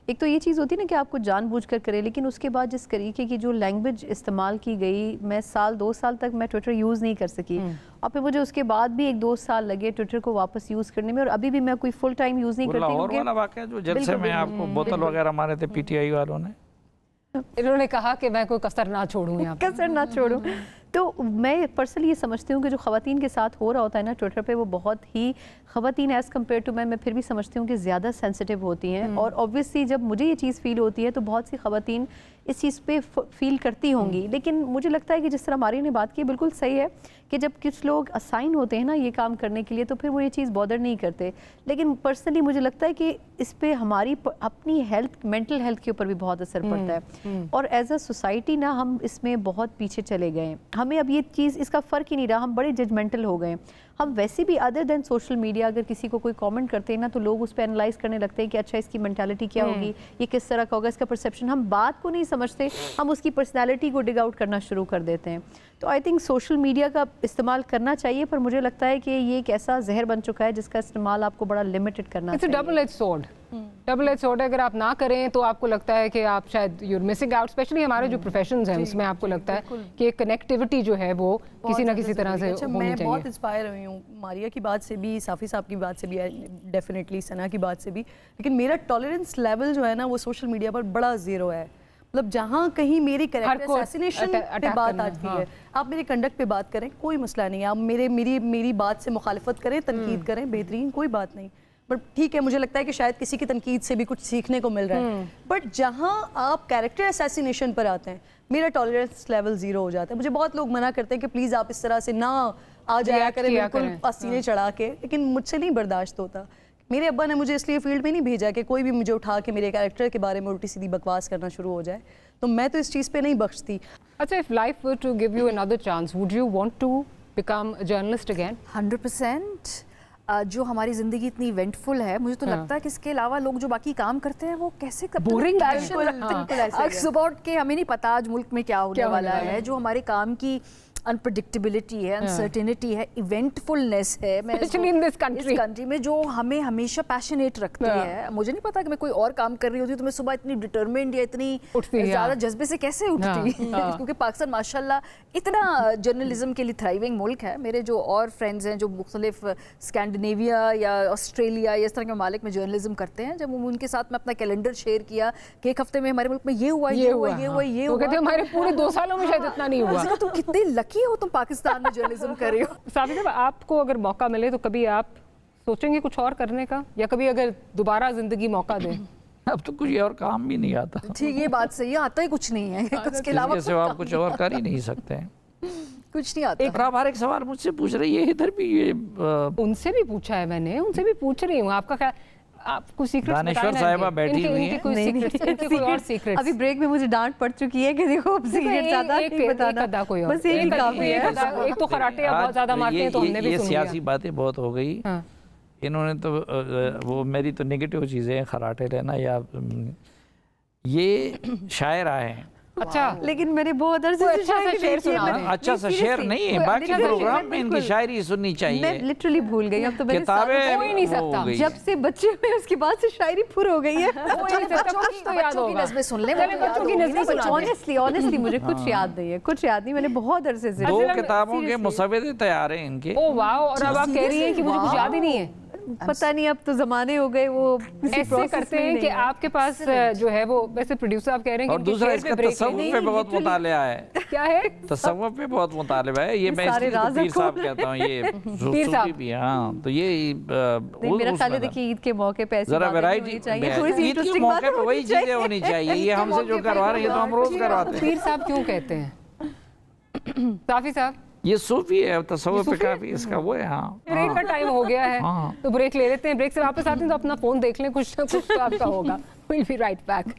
एक तो ये चीज़ होती है ना कि आपको जानबूझकर करें, लेकिन उसके बाद जिस तरीके की जो लैंग्वेज इस्तेमाल की गई, मैं 2 साल तक मैं ट्विटर यूज़ नहीं कर सकी, और फिर मुझे उसके बाद भी 1-2 साल लगे ट्विटर को वापस यूज़ करने में, और अभी भी मैं कोई फुल टाइम यूज़ नहीं करती। और वाला वाक़या जो जलसे में आपको बोतल वगैरह मारे थे पीटीआई वालों ने, इन्होंने कहा कि मैं कोई कसर ना छोड़ूं, यहाँ कसर ना छोड़ूं। तो मैं पर्सनली ये समझती हूँ कि जो ख़वातीन के साथ हो रहा होता है ना ट्विटर पे, वो बहुत ही ख़वातीन एज़ कम्पेयर टू मैं फिर भी समझती हूँ कि ज़्यादा सेंसिटिव होती हैं, और ऑब्वियसली जब मुझे ये चीज़ फ़ील होती है तो बहुत सी ख़वातीन इस चीज़ पे फील करती होंगी, लेकिन मुझे लगता है कि जिस तरह हमारी ने बात की बिल्कुल सही है कि जब कुछ लोग असाइन होते हैं ना ये काम करने के लिए, तो फिर वो ये चीज़ बॉदर नहीं करते। लेकिन पर्सनली मुझे लगता है कि इस पे हमारी अपनी हेल्थ, मेंटल हेल्थ के ऊपर भी बहुत असर पड़ता है, और एज अ सोसाइटी ना हम इसमें बहुत पीछे चले गए। हमें अब ये चीज़, इसका फ़र्क ही नहीं रहा, हम बड़े जजमेंटल हो गए। हम वैसे भी अदर देन सोशल मीडिया अगर किसी को कोई कमेंट करते हैं ना, तो लोग उस पर एनालाइज करने लगते हैं कि अच्छा इसकी मेंटालिटी क्या होगी, ये किस तरह का होगा, इसका परसेप्शन। हम बात को नहीं समझते, हम उसकी पर्सनैलिटी को डिग आउट करना शुरू कर देते हैं। तो आई थिंक सोशल मीडिया का इस्तेमाल करना चाहिए, पर मुझे लगता है कि ये एक ऐसा जहर बन चुका है जिसका इस्तेमाल आपको बड़ा लिमिटेड करना चाहिए। Double edge sword, double edge sword. अगर आप ना करें तो आपको लगता है कि आप शायद यूर मिसिंग आउट, स्पेशली हमारे जो प्रोफेशंस हैं उसमें आपको लगता है कि एक कनेक्टिविटी जो है वो किसी ना किसी तरह से होनी चाहिए। मैं बहुत इंस्पायर हुई हूँ मारिया की बात से भी, साफ़ी साहब की बात से भी, डेफिनेटली सना की बात से भी, लेकिन मेरा टॉलरेंस लेवल जो है ना वो सोशल मीडिया पर बड़ा ज़ीरो है। मतलब जहाँ कहीं मेरी कैरेक्टर असैसिनेशन पे बात आती है, आप मेरे कंडक्ट पे बात करें, कोई मसला नहीं है, आप मेरी बात से मुखालिफत करें, तनकीद करें, बेहतरीन, कोई बात नहीं। बट ठीक है, मुझे लगता है कि शायद किसी की तनकीद से भी कुछ सीखने को मिल रहा है, बट जहाँ आप कैरेक्टर असैसिनेशन पर आते हैं, मेरा टॉलरेंस लेवल ज़ीरो हो जाता है। मुझे बहुत लोग मना करते हैं कि प्लीज़ आप इस तरह से ना आ जाया करें बिल्कुल पसीने चढ़ा के, लेकिन मुझसे नहीं बर्दाश्त होता। मेरे अब्बा ने मुझे इसलिए फील्ड में नहीं भेजा कि कोई भी मुझे उठा के मेरे कैरेक्टर के बारे में उल्टी सीधी बकवास करना शुरू हो जाए, तो मैं तो इस चीज़ पे नहीं बख्शती। अच्छा, if life were to give you another chance, would you want to become a journalist again? 100%। जो हमारी ज़िंदगी इतनी इवेंटफुल है, मुझे तो लगता है कि इसके अलावा लोग जो बाकी काम करते हैं वो कैसे बोरिंग पैशन रखते हैं। सुबह उठ के हमें नहीं पता आज मुल्क में क्या होने वाला है, जो हमारे काम की अनप्रडिक्टेबिलिटी है, अनसर्टेनिटी है, इवेंटफुलनेस है, मैं इस कंट्री में जो हमें हमेशा पैशनेट रखती है। मुझे नहीं पता कि मैं कोई और काम कर रही होती तो मैं सुबह इतनी डिटरमिन्ड या इतनी ज़्यादा जज्बे से कैसे उठती, क्योंकि पाकिस्तान माशाल्लाह इतना जर्नलिज्म के लिए थ्राइविंग मुल्क है। मेरे जो और फ्रेंड्स हैं जो मुख्तलिफ स्कैंडिनेविया या ऑस्ट्रेलिया या इस तरह के ममालिक में जर्नलिज्म करते हैं, जब उनके साथ मैं अपना कैलेंडर शेयर किया कि एक हफ्ते में हमारे मुल्क में ये हुआ, ये हुआ, ये हुआ, ये हुआ, हमारे पूरे 2 सालों में शायद इतना नहीं हुआ। तुम कितनी लकी हो, तुम पाकिस्तान में जर्नलिज्म कर रहे हो। साबित साहब, आपको अगर मौका मिले तो कभी आप सोचेंगे कुछ और करने का, या कभी अगर दोबारा जिंदगी मौका दे? अब तो कुछ और काम भी नहीं आता। ठीक, ये बात सही है, आता ही कुछ नहीं है, उसके अलावा आप कुछ और कर ही नहीं सकते, कुछ नहीं आता। एक बार एक सवाल मुझसे पूछ रही है इधर भी, ये उनसे भी पूछा है मैंने, उनसे भी पूछ रही हूँ, आपका क्या आपको सीक्रेट्स दानेश्वर साहिबा बैठी हुई हैं, कोई और सीक्रेट्स? अभी ब्रेक में मुझे डांट पड़ चुकी है कि देखो अब सीक्रेट ज्यादा नहीं बताना, कोई और बस एक ही काफी है। एक तो खराटे बहुत ज्यादा मारते हैं तो हमने भी सुन लिया। सियासी बातें बहुत हो गई, इन्होंने तो वो मेरी तो नेगेटिव चीजें खराटे रहना, या ये शायर आए हैं। अच्छा, लेकिन मैंने बहुत अर्से से शेर सुना। अच्छा सा शेर नहीं है, बाकी प्रोग्राम में इनकी शायरी सुननी चाहिए। मैं लिटरली भूल गई, अब तो मैंने किताबें हो ही नहीं सकता, जब से बच्चे हुए उसके बाद से शायरी फुर हो गई है। ऑनेस्टली मुझे कुछ याद नहीं है, कुछ याद नहीं, मैंने बहुत अरसे से 2 किताबों के मुसव्वदे तैयार हैं इनके। ओह वाह, और अब आप कह रही हैं कि मुझे कुछ याद ही नहीं है। पता नहीं, अब तो जमाने हो गए, वो ऐसे करते हैं कि आपके पास जो है वो, वैसे प्रोड्यूसर आप कह रहे हैं और दूसरा इसका तसव्वुफ पे बहुत मुतालिया है। क्या है? तसव्वुफ पे बहुत मुतालिबा है, ये मैं इसलिए तो पीर साहब कहता हूँ, ये पीर साहब भी। हाँ, तो ये मेरा ख्याल है, देखिए ईद के मौके पे जरा वैरायटी चाहिए, ईद के मौके पे वही चीजें होनी चाहिए। ये हमसे जो करवा रहे हैं तो हम रोज करवाते हैं। पीर साहब क्यों कहते हैं? साफी साहब, ये सूफी है, तसव्वुफ पे काफी इसका वो है। हाँ, ब्रेक का टाइम हो गया है, तो ब्रेक ले लेते हैं। ब्रेक से वापस आते हैं तो अपना फोन देख लें, कुछ ना कुछ तो आपका होगा। We'll be right back.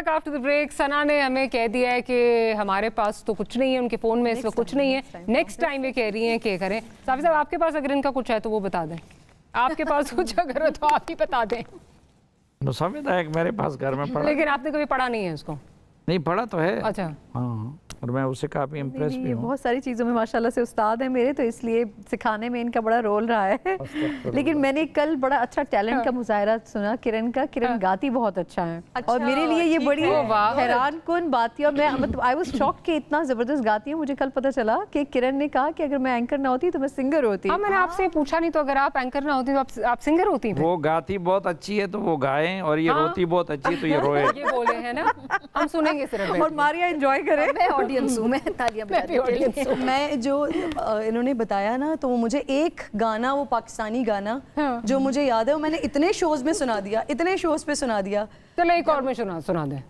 After the break Sana ने हमें कह दिया है कि हमारे पास तो कुछ नहीं है, उनके फ़ोन में इस वक्त कुछ नहीं है। नेक्स्ट टाइम ये कह रही हैं कि करें। साफी साहब, आपके पास अगर इनका कुछ है तो वो बता दें, आपके पास कुछ अगर हो तो आप ही बता दें। मुसव्विद है मेरे पास घर में पढ़ा, लेकिन आपने कभी पढ़ा नहीं है उसको? नहीं पढ़ा तो है। अच्छा, हाँ, और मैं उससे काफी इम्प्रेस भी हूँ। बहुत सारी चीज़ों में माशाल्लाह से उस्ताद है मेरे, तो इसलिए सिखाने में इनका बड़ा रोल रहा है। लेकिन मैंने कल बड़ा अच्छा टैलेंट का मुजाहरा सुना किरण का। किरण गाती बहुत अच्छा है, और मेरे लिए ये बड़ी हैरान कुन बात थी। और मैं मतलब आई वाज शॉक्ड कि इतना ज़बरदस्त गाती है। मुझे कल पता चला कि किरण ने कहा कि अगर मैं एंकर ना होती तो मैं सिंगर होती। मैंने आपसे पूछा नहीं, तो अगर आप एंकर ना होती तो आप सिंगर होती? वो गाती बहुत अच्छी है तो वो गाएं, और ये रोती बहुत अच्छी है तो ये रोए। ये बोले है ना, हम सुनेंगे सिर्फ, और मारिया एंजॉय करे। मैं ऑडियंस हूँ, मैं जो इन्होंने बताया ना, तो वो मुझे एक गाना, वो पाकिस्तानी गाना जो मुझे याद है, वो मैंने इतने शोज में सुना दिया, इतने शोज पे सुना दिया। चलो एक और में सुना दें।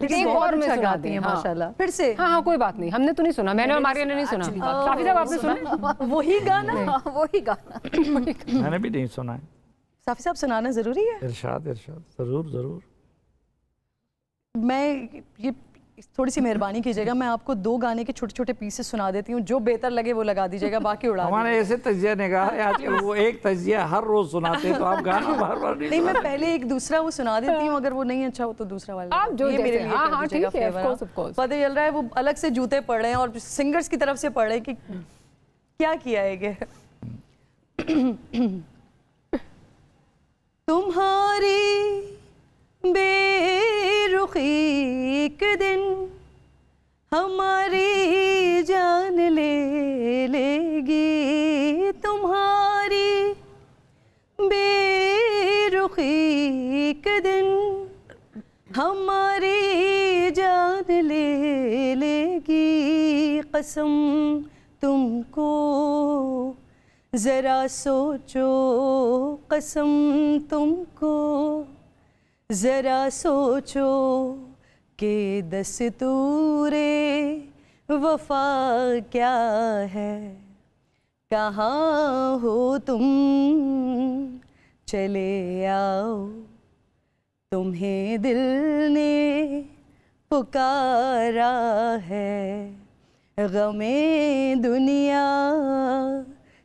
एक और में सुनाती है माशाल्लाह। फिर से हाँ, कोई बात नहीं, हमने तो नहीं सुना, मैंने और मारिया ने नहीं सुना। काफी साहब आपने सुना? वही गाना, वही गाना मैंने भी नहीं सुना है। साफी साहब सुनाना जरूरी है। इरशाद जरूर जरूर। मैं ये थोड़ी सी मेहरबानी कीजिएगा, मैं आपको 2 गाने के छोटे छोटे पीसेस सुना देती हूँ, जो बेहतर लगे वो लगा दीजिएगा, बाकी उड़ा। हमारे ऐसे तजिया निगाह है आजकल, वो एक तजिया हर रोज सुनाते हैं, तो आप गाना बार बार नहीं, मैं पहले एक दूसरा वो सुना देती हूँ, अगर वो नहीं अच्छा हो तो दूसरा वाला आप जो मेरे लिए पता चल रहा है वो अलग से जूते पड़ रहे हैं और सिंगर्स की तरफ से पड़ रहे हैं कि क्या किया है। तुम्हारी बेरुखी एक दिन हमारी जान ले लेगी, तुम्हारी बेरुखी एक दिन हमारी जान ले लेगी। कसम तुमको जरा सोचो, कसम तुमको जरा सोचो कि दस्तूरे वफा क्या है। कहाँ हो तुम, चले आओ तुम्हें दिल ने पुकारा है, गमे दुनिया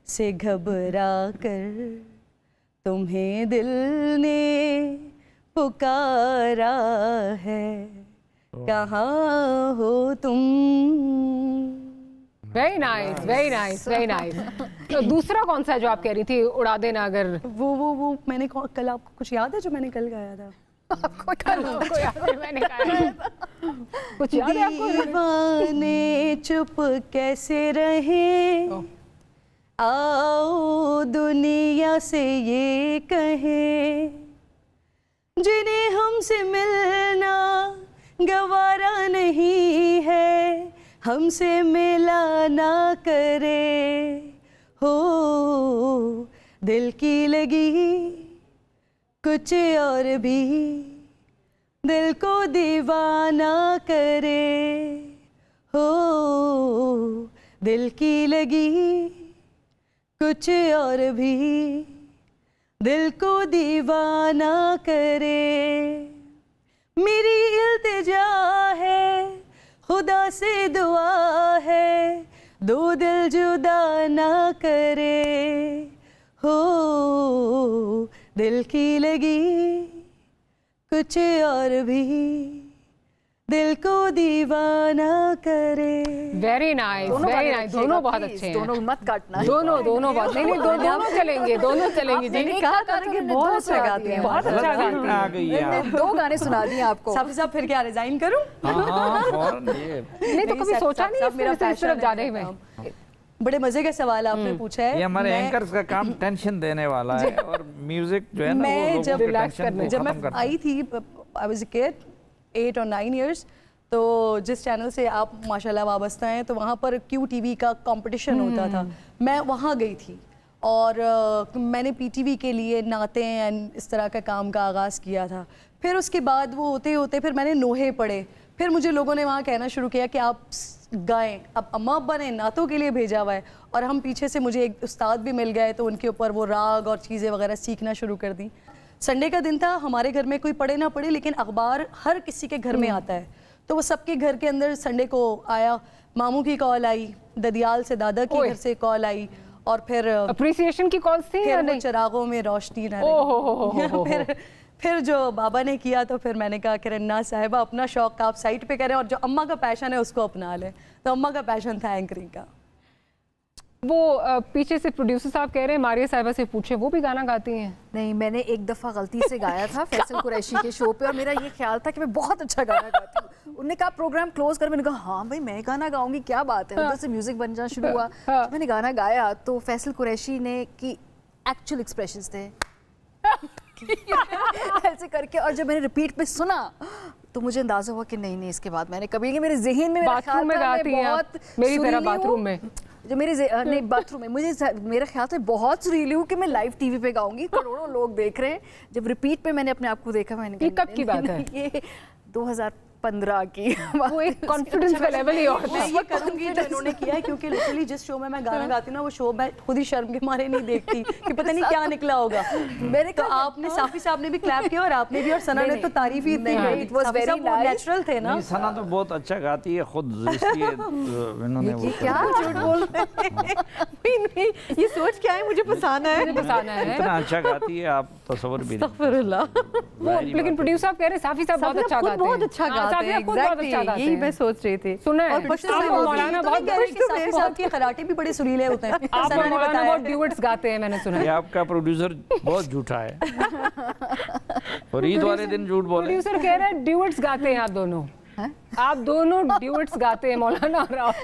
से घबरा कर, तुम्हें दिल ने पुकारा है, कहाँ हो तुम। Very nice, very nice, very nice. तो दूसरा कौन सा है जो आप कह रही थी, उड़ा देना अगर? वो मैंने कल, आपको कुछ याद है जो मैंने कल गाया था? आपको कल आपको याद है मैंने गाया था? कुछ याद है आपको? दीवाने चुप कैसे रहे, आओ दुनिया से ये कहें, जिन्हें हमसे मिलना गवारा नहीं है, हमसे मिला ना करे, हो दिल की लगी कुछ और भी, दिल को दीवाना करे, हो दिल की लगी कुछ और भी, दिल को दीवाना करे। मेरी इल्तिजा है, खुदा से दुआ है, दो दिल जुदा ना करे, हो दिल की लगी कुछ और भी, दिल को दीवाना करे। Very nice, very nice. दोनों बहुत अच्छे हैं। दोनों मत काटना। दोनों बहुत नहीं, दोनों चलेंगे, दोनों चलेंगे। मैंने कहा था कि बहुत अच्छा गाती हैं, बहुत अच्छा गाती हैं। आ गई है। 2 गाने सुना दिए आपको। साफी साहब फिर क्या रिजाइन करूं? नहीं तो कभी सोचा नहीं मेरा सिर्फ जाने में। बड़े मजे का सवाल आपने पूछा है। ये हमारे एंकर्स का काम टेंशन देने वाला है, और म्यूजिक जो है ना वो जब मैं आई थी, आई वाज अ किड 8 और 9 इयर्स, तो जिस चैनल से आप माशाल्लाह वाबस्ता हैं, तो वहाँ पर QTV का कंपटीशन होता था। मैं वहाँ गई थी और मैंने PTV के लिए नाते एंड इस तरह का काम का आगाज़ किया था। फिर उसके बाद वो होते होते फिर मैंने नोहे पढ़े। फिर मुझे लोगों ने वहाँ कहना शुरू किया कि आप गाएं। अब अम्मा अब्बा ने नातों के लिए भेजा हुआ है, और हम पीछे से मुझे एक उस्ताद भी मिल गए, तो उनके ऊपर वो राग और चीज़ें वगैरह सीखना शुरू कर दी। संडे का दिन था, हमारे घर में कोई पढ़े ना पढ़े लेकिन अखबार हर किसी के घर में आता है, तो वो सबके घर के अंदर संडे को आया। मामू की कॉल आई, ददियाल से दादा के घर से कॉल आई, और फिर अप्रिसिएशन की कॉल्स थी या नहीं? चिरागों में रोशनी न रही। फिर जो बाबा ने किया, तो फिर मैंने कहा कि रन्ना साहिबा अपना शौक आप साइड पे करें और जो अम्मा का पैशन है उसको अपना लें। तो अम्मा का पैशन था एंकरिंग का। वो पीछे से प्रोड्यूसर साहब कह रहे हैं मारिया साहिबा से पूछे, वो भी गाना गाती हैं? नहीं, मैंने एक दफ़ा गलती से गाया था फैसल कुरैशी के शो पे, और मेरा ये ख्याल था कि मैं बहुत अच्छा गाना गाती हूँ। उन्होंने कहा प्रोग्राम क्लोज कर, मैंने कहा हाँ भाई मैं गाना गाऊंगी, क्या बात है। उधर से म्यूजिक बन जाना शुरू हुआ। मैंने गाना गाया तो फैसल कुरैशी ने की एक्चुअल एक्सप्रेशंस थे ऐसे करके, और जब मैंने रिपीट पे सुना तो मुझे अंदाजा हुआ कि नहीं इसके बाद मैंने कभी, मेरे ज़हन में बाथरूम में गाती हैं आप, मेरी तरह बाथरूम में, जो मेरे नहीं बाथरूम में, मुझे मेरा ख्याल था बहुत सुरीली हूँ कि मैं लाइव टीवी पे गाऊंगी, करोड़ों लोग देख रहे हैं। जब रिपीट पे मैंने अपने आप को देखा, मैंने कहा कब की बात है? ये 2015 की। वो एक कॉन्फिडेंस का लेवल ही और था। ये करूंगी जो इन्होंने किया है, क्योंकि लिटरली जिस शो में मैं गाना गाती हूँ ना, वो शो मैं खुद ही शर्म के मारे नहीं देखती कि पता नहीं क्या निकला होगा। मैंने तो आपने साफी साहब ने भी क्लैप किया और आपने भी, और सना ने तो तारीफ ही इतनी की। इट वाज वेरी नेचुरल थे ना। सना तो बहुत अच्छा गाती है खुद, इसलिए इन्होंने वो क्या झूठ बोल रहे हैं। ये सोच क्या है, मुझे पसंद है, इतना अच्छा गाती है, आप तस्वीर भी लेकिन प्रोड्यूसर साहब कह रहे हैं साफी साहब बहुत अच्छा गाते हैं, बहुत अच्छा गाते हैं। एग्जैक्टली यही मैं सोच रही थी। सुना है मौलाना बहुत साहब के खराटे भी बड़े सुरीले होते हैं। आप मौलाना बहुत ड्यूएट्स गाते हैं, मैंने सुना है। आपका प्रोड्यूसर बहुत झूठा है और ईद वाले दिन झूठ बोले। प्रोड्यूसर कह रहे हैं ड्यूएट्स गाते हैं आप दोनों, आप दोनों ड्यूएट्स गाते हैं मौलाना और आप।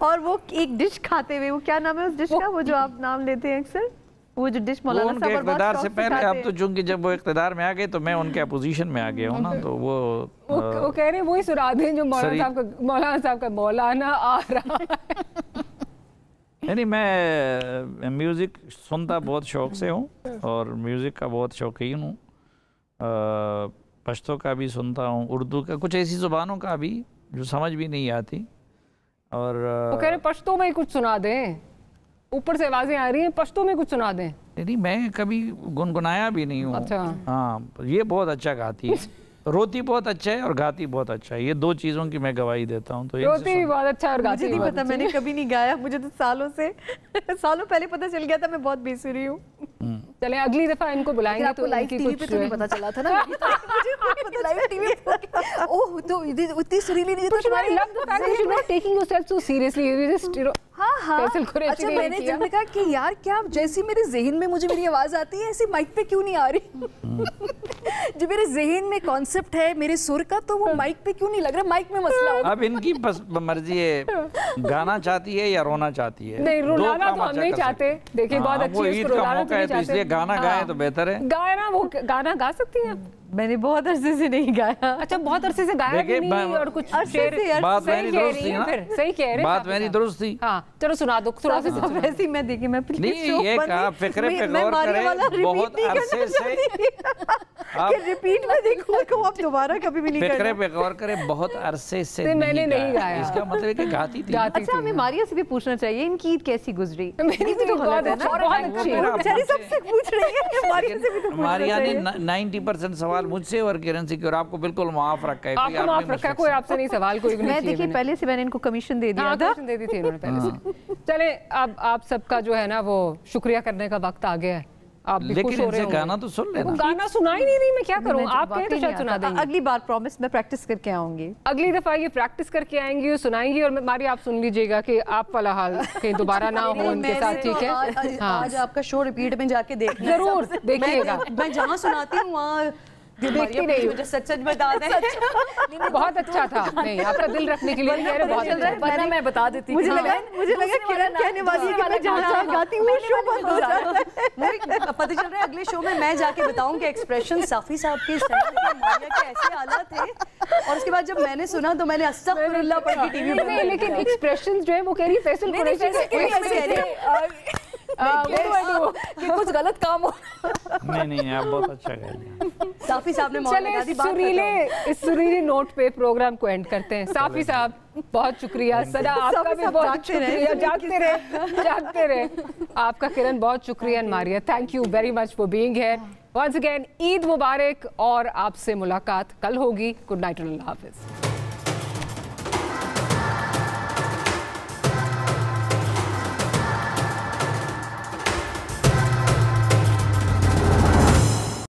और वो एक डिश खाते हुए, वो क्या नाम है उस डिश का, वो जो आप नाम लेते हैं अक्सर, वो जो डिश मौलाना उनके इक़्तिदार से पहले, अब तो चूंकि जब वो इक़्तिदार में आ गए तो मैं उनके अपोजिशन में आ गया हूँ ना, तो वो कह रहे हैं वही सुना दें जो मौलाना साहब का मौलाना आ रहा है। यानी मैं म्यूज़िक सुनता बहुत शौक़ से हूँ और म्यूज़िक का बहुत शौकीन हूँ। पश्तो का भी सुनता हूँ, उर्दू का, कुछ ऐसी ज़ुबानों का भी जो समझ भी नहीं आती। और वो कह रहे पश्तो में ही कुछ सुना दें। ऊपर से आवाजें आ रही हैं, पश्तो में कुछ सुना दें। नहीं, मैं कभी गुनगुनाया भी नहीं हूँ। अच्छा। हाँ, ये बहुत अच्छा गाती है, रोती बहुत अच्छा है और गाती बहुत अच्छा है, ये 2 चीज़ों की मैं गवाही देता हूँ। तो रोती भी बहुत अच्छा और गाती मुझे नहीं पता, मैंने कभी नहीं गाया, मुझे तो सालों पहले पता चल गया था मैं बहुत बेसुरी हूँ। चले अगली दफा इनको बुलाएंगे तो लाइव टीवी पे तो नहीं पता चला था ना। मुझे लाइव टीवी पे ओह तो उतनी सुरीली नहीं तो तुम्हारी love the fact that you not taking yourself so seriously, you just हाँ अच्छा मैंने जब कहा कि यार क्या जैसी मेरे ज़हन में मुझे मेरी आवाज़ आती है ऐसी माइक पे क्यों नहीं आ रही। जो मेरे ज़हन में कॉन्सेप्ट है मेरे सुर का तो वो माइक पे क्यों नहीं लग रहा, माइक में मसला होगा। अब इनकी मर्जी है, गाना चाहती है या रोना चाहती है। नहीं, रुलाना तो हम नहीं चाहते। देखिए बहुत अच्छी है, उसको रुलाना तो नहीं चाहते, इसलिए गाना गाए तो बेहतर है। गाना, वो गाना गा सकती हैं? मैंने बहुत अरसे से नहीं गाया। अच्छा, बहुत अरसे से गाया भी नहीं और कुछ शेर। बात मेरी दुरुस्त थी ना, सही कह रहे हैं, बात मेरी दुरुस्त थी। हाँ चलो सुना दो थोड़ा सा। वैसे ही मैं देखी, मैं नहीं ये कहा फिक्रे पे गौर करें, बहुत अरसे से रिपीट में देखूं को आप दोबारा कभी भी नहीं करना। फिक्रे पे गौर करें, बहुत अरसे से मैंने नहीं गाया। इसका मतलब है कि गाती थी। अच्छा, हमें मारिया से भी पूछना चाहिए इनकी ईद कैसी गुजरी। मेरी तो बहुत अच्छी बेचारी सबसे पूछ रही है, मारिया से भी तो पूछना मारिया ने चाहिए। 90% सवाल मुझसे और किरण से, और आपको बिल्कुल माफ रखा है। आपको माफ रखा है, कोई आपसे नहीं सवाल कोई नहीं। मैं देखिए पहले से मैंने इनको कमीशन दे दिया था। कमीशन दे दी थी इन्होंने पहले से। चले अब आप सबका जो है ना वो शुक्रिया करने का वक्त आ गया है। आप भी खुश हो रहे हो। गाना तो सुन लेना। गाना सुना ही नहीं रही, मैं क्या करूं? आप कहें तो शायद सुना देंगे। अगली बार प्रॉमिस मैं प्रैक्टिस करके आऊंगी। अगली दफा ये प्रैक्टिस करके आएंगी और सुनाएंगी। और मारी आप सुन लीजिएगा कि आप वाला हाल कहीं दोबारा ना हो उनके साथ, ठीक है? आज आपका शो रिपीट में जाके देखना जरूर देखिएगा। मैं जहाँ सुनाती हूँ वहाँ देखती नहीं, मुझे सच बता दें। बहुत अच्छा था। नहीं, आपका दिल रखने के लिए कह रहे, बहुत अच्छा है। वरना मैं बता देती। मुझे लगा किरण कहने वाली है कि मैं जहाँ गाती हूँ शो बंद हो जाता है। मुझे पता चल रहा है अगले शो में मैं जाके बताऊं कि एक्सप्रेशन साफी साहब के मारिया के ऐसे हालात थे, और उसके बाद जब मैंने सुना तो मैंने अस्तगफुरुल्लाह पढ़ के टीवी पे। लेकिन एक्सप्रेशंस जो है वो कह रही फैसल कुरैशी के कि कुछ गलत काम हो। नहीं आप बहुत अच्छा कह रहे हैं। साफी साहब ने मौत लगा दी। इस सुरीले नोट पे प्रोग्राम को एंड करते हैं। साफी साहब बहुत शुक्रिया, सदा आपका भी बहुत शुक्रिया। जागते रहे आपका। किरण बहुत शुक्रिया। Maria thank you very much for being here once again. Eid मुबारक और आपसे मुलाकात कल होगी। गुड नाइट, अल्लाह हाफिज।